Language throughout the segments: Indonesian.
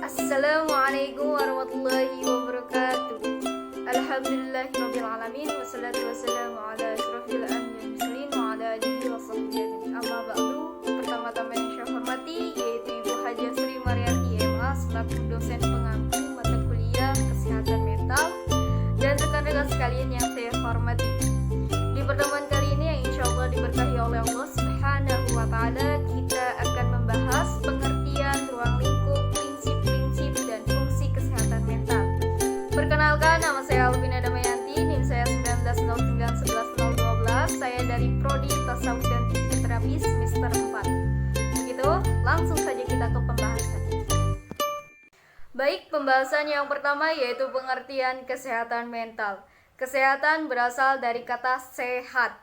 Assalamualaikum warahmatullahi wabarakatuh. Alhamdulillahirrabbilalamin. Wassalatu wassalamu ala asrafil anbiya'i wal mursalin wa ala alihi wa sahbihi ajma'in. Amma ba'du. Pertama-tama yang saya hormati yaitu Ibu Hajah Sri Mariati MA selaku dosen pengampu mata kuliah Kesehatan Mental, dan rekan-rekan sekalian yang saya hormati. Di pertemuan kali ini yang insya Allah diberkahi oleh Allah Subhanahu wa Ta'ala, kita akan membahas pengertian ruang lingkup, prinsip-prinsip dan fungsi kesehatan mental. Perkenalkan, nama saya Alvina Damayanti, NIM saya 19091112. Saya dari Prodi Tasawuf dan Psikoterapi semester 4. Begitu, langsung saja kita ke pembahasan. Baik, pembahasan yang pertama yaitu pengertian kesehatan mental. Kesehatan berasal dari kata sehat.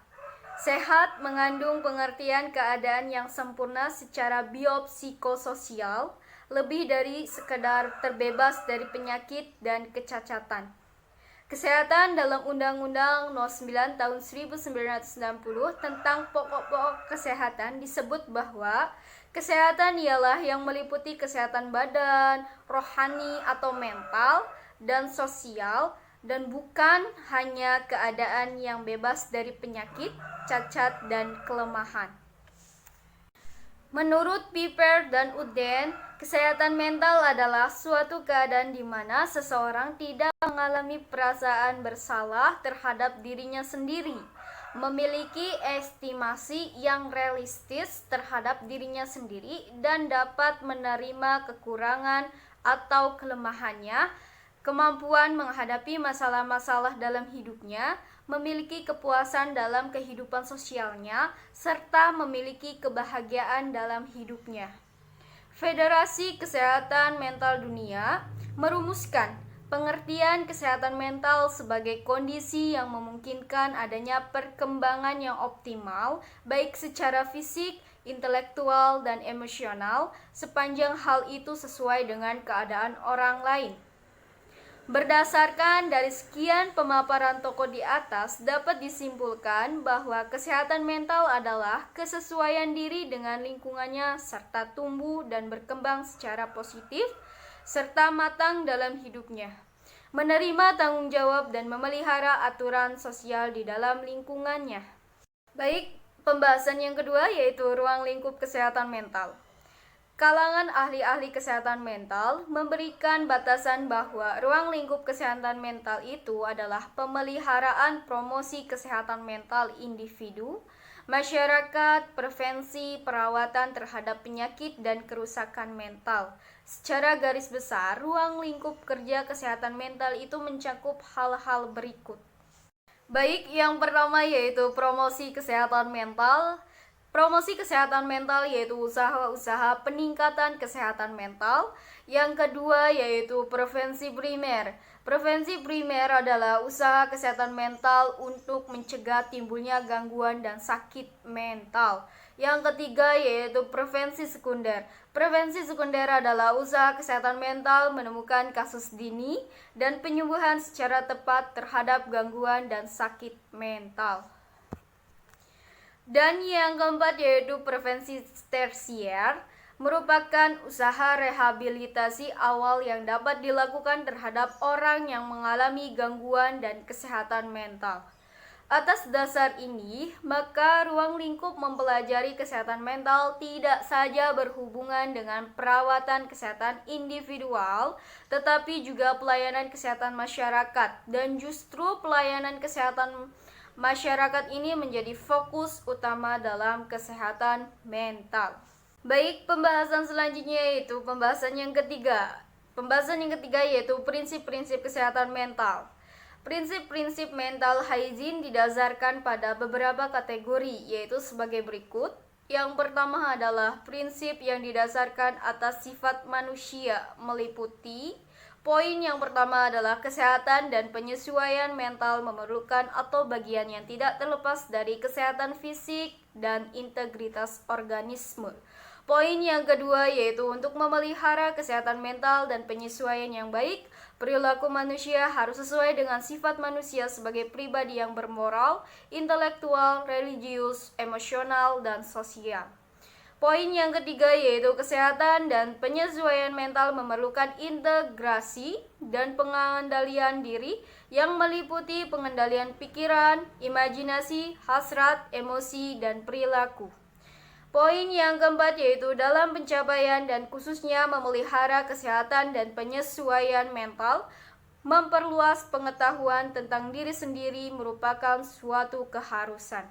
Sehat mengandung pengertian keadaan yang sempurna secara biopsikososial, lebih dari sekedar terbebas dari penyakit dan kecacatan. Kesehatan dalam Undang-Undang Nomor 9 Tahun 1960 tentang pokok-pokok kesehatan disebut bahwa kesehatan ialah yang meliputi kesehatan badan, rohani atau mental, dan sosial, dan bukan hanya keadaan yang bebas dari penyakit, cacat, dan kelemahan. Menurut Piper dan Uden, kesehatan mental adalah suatu keadaan di mana seseorang tidak mengalami perasaan bersalah terhadap dirinya sendiri, memiliki estimasi yang realistis terhadap dirinya sendiri, dan dapat menerima kekurangan atau kelemahannya, kemampuan menghadapi masalah-masalah dalam hidupnya, memiliki kepuasan dalam kehidupan sosialnya, serta memiliki kebahagiaan dalam hidupnya. Federasi Kesehatan Mental Dunia merumuskan pengertian kesehatan mental sebagai kondisi yang memungkinkan adanya perkembangan yang optimal, baik secara fisik, intelektual, dan emosional, sepanjang hal itu sesuai dengan keadaan orang lain. Berdasarkan dari sekian pemaparan tokoh di atas, dapat disimpulkan bahwa kesehatan mental adalah kesesuaian diri dengan lingkungannya serta tumbuh dan berkembang secara positif serta matang dalam hidupnya, menerima tanggung jawab dan memelihara aturan sosial di dalam lingkungannya. Baik, pembahasan yang kedua yaitu ruang lingkup kesehatan mental. Kalangan ahli-ahli kesehatan mental memberikan batasan bahwa ruang lingkup kesehatan mental itu adalah pemeliharaan promosi kesehatan mental individu, masyarakat, prevensi, perawatan terhadap penyakit dan kerusakan mental. Secara garis besar, ruang lingkup kerja kesehatan mental itu mencakup hal-hal berikut. Baik, yang pertama yaitu promosi kesehatan mental. Promosi kesehatan mental yaitu usaha-usaha peningkatan kesehatan mental. Yang kedua yaitu prevensi primer. Prevensi primer adalah usaha kesehatan mental untuk mencegah timbulnya gangguan dan sakit mental. Yang ketiga yaitu prevensi sekunder. Prevensi sekunder adalah usaha kesehatan mental menemukan kasus dini dan penyembuhan secara tepat terhadap gangguan dan sakit mental. Dan yang keempat yaitu prevensi tersier, merupakan usaha rehabilitasi awal yang dapat dilakukan terhadap orang yang mengalami gangguan dan kesehatan mental. Atas dasar ini, maka ruang lingkup mempelajari kesehatan mental tidak saja berhubungan dengan perawatan kesehatan individual, tetapi juga pelayanan kesehatan masyarakat, dan justru pelayanan kesehatan masyarakat ini menjadi fokus utama dalam kesehatan mental. Baik, pembahasan selanjutnya yaitu pembahasan yang ketiga. Pembahasan yang ketiga yaitu prinsip-prinsip kesehatan mental. Prinsip-prinsip mental hygiene didasarkan pada beberapa kategori, yaitu sebagai berikut. Yang pertama adalah prinsip yang didasarkan atas sifat manusia, meliputi poin yang pertama adalah kesehatan dan penyesuaian mental memerlukan atau bagian yang tidak terlepas dari kesehatan fisik dan integritas organisme. Poin yang kedua yaitu untuk memelihara kesehatan mental dan penyesuaian yang baik, perilaku manusia harus sesuai dengan sifat manusia sebagai pribadi yang bermoral, intelektual, religius, emosional, dan sosial. Poin yang ketiga yaitu kesehatan dan penyesuaian mental memerlukan integrasi dan pengendalian diri yang meliputi pengendalian pikiran, imajinasi, hasrat, emosi, dan perilaku. Poin yang keempat yaitu dalam pencapaian dan khususnya memelihara kesehatan dan penyesuaian mental, memperluas pengetahuan tentang diri sendiri merupakan suatu keharusan.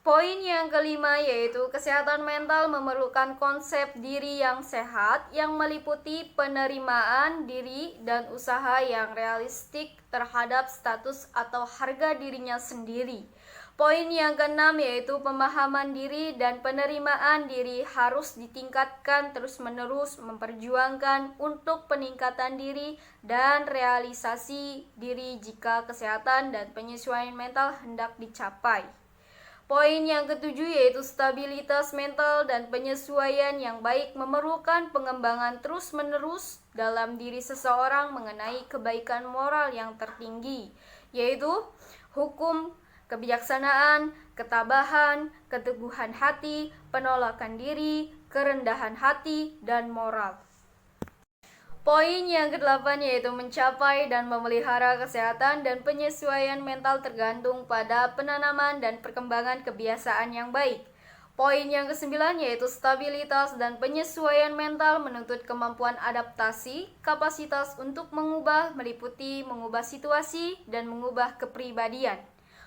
Poin yang kelima yaitu kesehatan mental memerlukan konsep diri yang sehat yang meliputi penerimaan diri dan usaha yang realistik terhadap status atau harga dirinya sendiri. Poin yang keenam yaitu pemahaman diri dan penerimaan diri harus ditingkatkan terus-menerus memperjuangkan untuk peningkatan diri dan realisasi diri jika kesehatan dan penyesuaian mental hendak dicapai. Poin yang ketujuh yaitu stabilitas mental dan penyesuaian yang baik memerlukan pengembangan terus-menerus dalam diri seseorang mengenai kebaikan moral yang tertinggi, yaitu hukum, kebijaksanaan, ketabahan, keteguhan hati, penolakan diri, kerendahan hati, dan moral. Poin yang kedelapan yaitu mencapai dan memelihara kesehatan dan penyesuaian mental tergantung pada penanaman dan perkembangan kebiasaan yang baik. Poin yang kesembilan yaitu stabilitas dan penyesuaian mental menuntut kemampuan adaptasi, kapasitas untuk mengubah meliputi mengubah situasi dan mengubah kepribadian.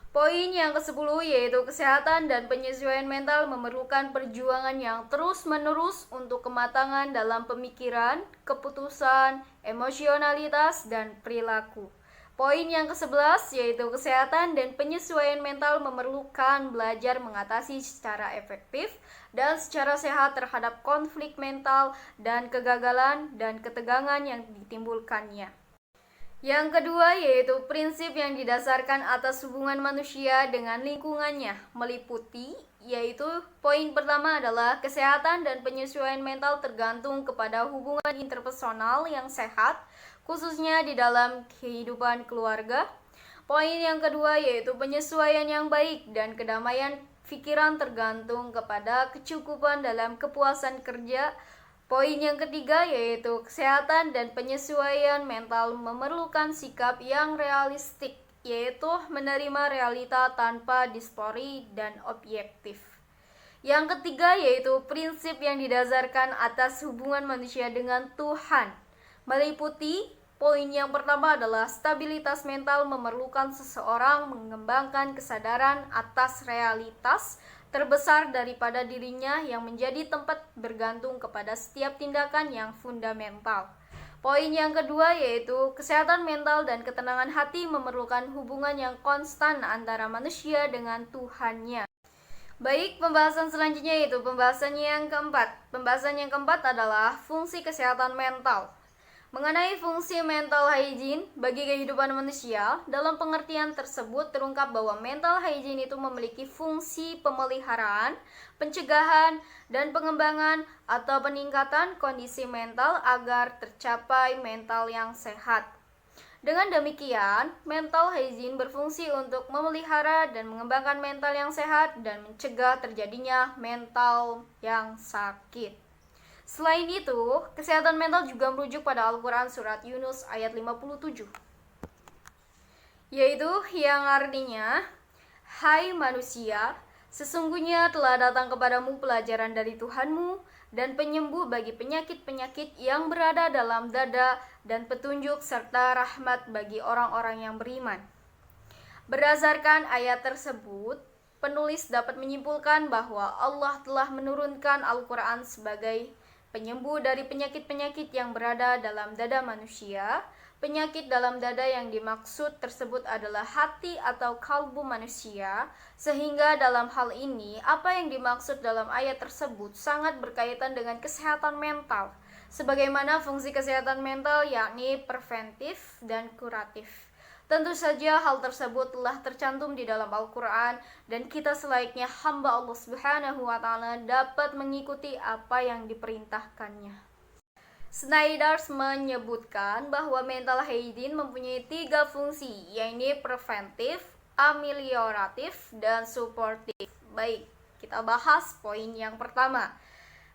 Poin yang ke-10 yaitu kesehatan dan penyesuaian mental memerlukan perjuangan yang terus-menerus untuk kematangan dalam pemikiran, keputusan, emosionalitas, dan perilaku. Poin yang ke-11 yaitu kesehatan dan penyesuaian mental memerlukan belajar mengatasi secara efektif dan secara sehat terhadap konflik mental dan kegagalan dan ketegangan yang ditimbulkannya. Yang kedua yaitu prinsip yang didasarkan atas hubungan manusia dengan lingkungannya, meliputi yaitu poin pertama adalah kesehatan dan penyesuaian mental tergantung kepada hubungan interpersonal yang sehat, khususnya di dalam kehidupan keluarga. Poin yang kedua yaitu penyesuaian yang baik dan kedamaian pikiran tergantung kepada kecukupan dalam kepuasan kerja. Poin yang ketiga yaitu kesehatan dan penyesuaian mental memerlukan sikap yang realistik, yaitu menerima realita tanpa dispori dan objektif. Yang ketiga yaitu prinsip yang didasarkan atas hubungan manusia dengan Tuhan, meliputi poin yang pertama adalah stabilitas mental memerlukan seseorang mengembangkan kesadaran atas realitas terbesar daripada dirinya yang menjadi tempat bergantung kepada setiap tindakan yang fundamental. Poin yang kedua yaitu kesehatan mental dan ketenangan hati memerlukan hubungan yang konstan antara manusia dengan Tuhannya. Baik, pembahasan selanjutnya yaitu pembahasan yang keempat. Pembahasan yang keempat adalah fungsi kesehatan mental. Mengenai fungsi mental hygiene bagi kehidupan manusia, dalam pengertian tersebut terungkap bahwa mental hygiene itu memiliki fungsi pemeliharaan, pencegahan, dan pengembangan atau peningkatan kondisi mental agar tercapai mental yang sehat. Dengan demikian, mental hygiene berfungsi untuk memelihara dan mengembangkan mental yang sehat dan mencegah terjadinya mental yang sakit. Selain itu, kesehatan mental juga merujuk pada Al-Quran Surat Yunus ayat 57, yaitu yang artinya, "Hai manusia, sesungguhnya telah datang kepadamu pelajaran dari Tuhanmu dan penyembuh bagi penyakit-penyakit yang berada dalam dada dan petunjuk serta rahmat bagi orang-orang yang beriman." Berdasarkan ayat tersebut, penulis dapat menyimpulkan bahwa Allah telah menurunkan Al-Quran sebagai penyembuh dari penyakit-penyakit yang berada dalam dada manusia. Penyakit dalam dada yang dimaksud tersebut adalah hati atau kalbu manusia, sehingga dalam hal ini apa yang dimaksud dalam ayat tersebut sangat berkaitan dengan kesehatan mental, sebagaimana fungsi kesehatan mental yakni preventif dan kuratif. Tentu saja hal tersebut telah tercantum di dalam Al-Quran dan kita selayaknya hamba Allah Subhanahu wa Ta'ala dapat mengikuti apa yang diperintahkannya. Snyder menyebutkan bahwa mental hygiene mempunyai 3 fungsi, yaitu preventif, amelioratif, dan suportif. Baik, Kita bahas poin yang pertama.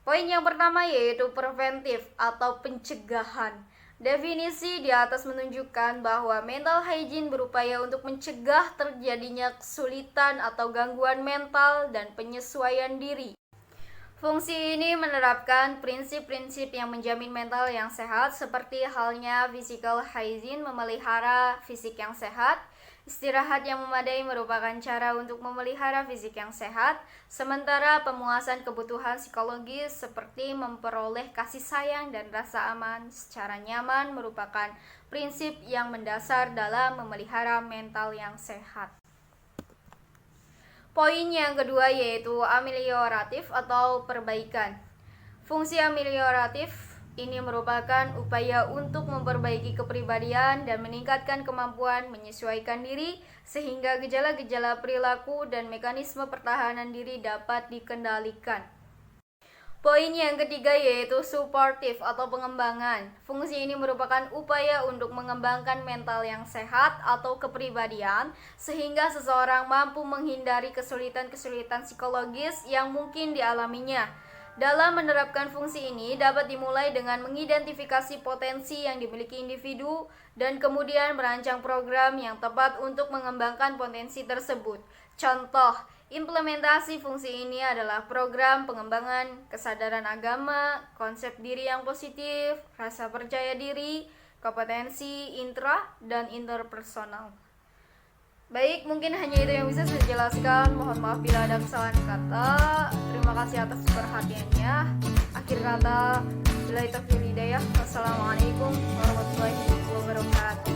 Poin yang pertama yaitu preventif atau pencegahan. Definisi di atas menunjukkan bahwa mental hygiene berupaya untuk mencegah terjadinya kesulitan atau gangguan mental dan penyesuaian diri. Fungsi ini menerapkan prinsip-prinsip yang menjamin mental yang sehat seperti halnya physical hygiene, memelihara fisik yang sehat. Istirahat yang memadai merupakan cara untuk memelihara fisik yang sehat, sementara pemuasan kebutuhan psikologis seperti memperoleh kasih sayang dan rasa aman secara nyaman merupakan prinsip yang mendasar dalam memelihara mental yang sehat. Poin yang kedua yaitu amelioratif atau perbaikan. Fungsi amelioratif ini merupakan upaya untuk memperbaiki kepribadian dan meningkatkan kemampuan menyesuaikan diri sehingga gejala-gejala perilaku dan mekanisme pertahanan diri dapat dikendalikan. Poin yang ketiga yaitu suportif atau pengembangan. Fungsi ini merupakan upaya untuk mengembangkan mental yang sehat atau kepribadian sehingga seseorang mampu menghindari kesulitan-kesulitan psikologis yang mungkin dialaminya. Dalam menerapkan fungsi ini dapat dimulai dengan mengidentifikasi potensi yang dimiliki individu dan kemudian merancang program yang tepat untuk mengembangkan potensi tersebut. Contoh, implementasi fungsi ini adalah program pengembangan kesadaran agama, konsep diri yang positif, rasa percaya diri, kompetensi intra dan interpersonal. Baik, mungkin hanya itu yang bisa saya jelaskan. Mohon maaf bila ada kesalahan kata. Terima kasih atas perhatiannya. Akhir kata, billahi taufiq wal hidayah. Wassalamualaikum warahmatullahi wabarakatuh.